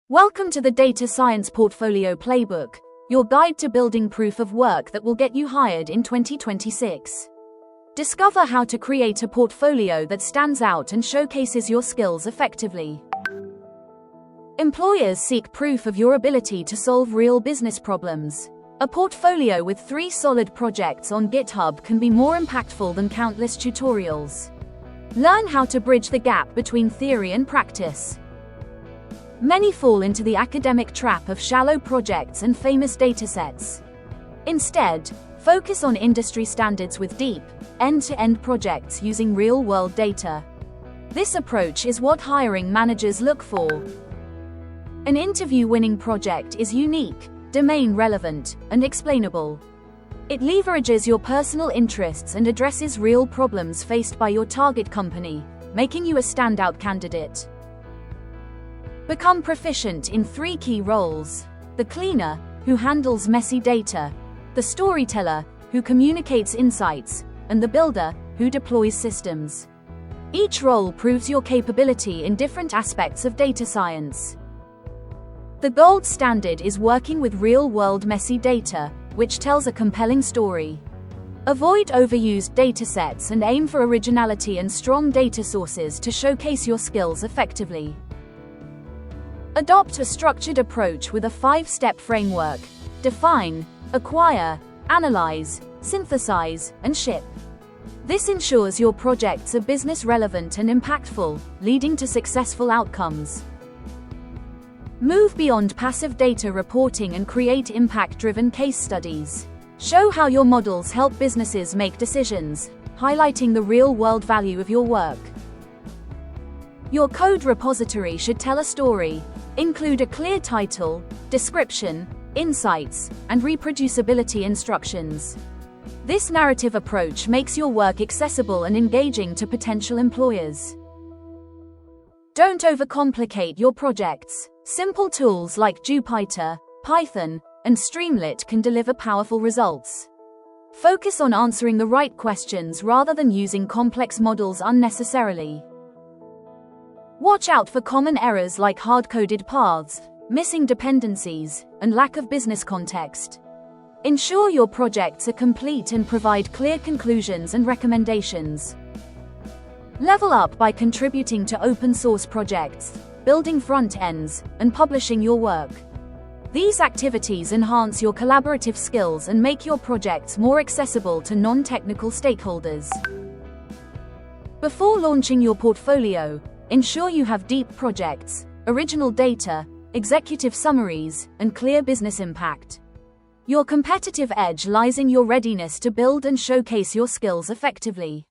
Welcome to the Data Science Portfolio Playbook, your guide to building proof of work that will get you hired in 2026. Discover how to create a portfolio that stands out and showcases your skills effectively. Employers seek proof of your ability to solve real business problems. A portfolio with 3 solid projects on GitHub can be more impactful than countless tutorials. Learn how to bridge the gap between theory and practice. Many fall into the academic trap of shallow projects and famous datasets. Instead, focus on industry standards with deep, end-to-end projects using real-world data. This approach is what hiring managers look for. An interview-winning project is unique, domain-relevant, and explainable. It leverages your personal interests and addresses real problems faced by your target company, making you a standout candidate. Become proficient in 3 key roles: the cleaner, who handles messy data; the storyteller, who communicates insights; and the builder, who deploys systems. Each role proves your capability in different aspects of data science. The gold standard is working with real-world messy data, which tells a compelling story. Avoid overused datasets and aim for originality and strong data sources to showcase your skills effectively. Adopt a structured approach with a 5-step framework: define, acquire, analyze, synthesize, and ship. This ensures your projects are business relevant and impactful, leading to successful outcomes. Move beyond passive data reporting and create impact-driven case studies. Show how your models help businesses make decisions, highlighting the real-world value of your work. Your code repository should tell a story. Include a clear title, description, insights, and reproducibility instructions. This narrative approach makes your work accessible and engaging to potential employers. Don't overcomplicate your projects. Simple tools like Jupyter, Python, and Streamlit can deliver powerful results. Focus on answering the right questions rather than using complex models unnecessarily. Watch out for common errors like hard-coded paths, missing dependencies, and lack of business context. Ensure your projects are complete and provide clear conclusions and recommendations. Level up by contributing to open-source projects, building front ends, and publishing your work. These activities enhance your collaborative skills and make your projects more accessible to non-technical stakeholders. Before launching your portfolio, ensure you have deep projects, original data, executive summaries, and clear business impact. Your competitive edge lies in your readiness to build and showcase your skills effectively.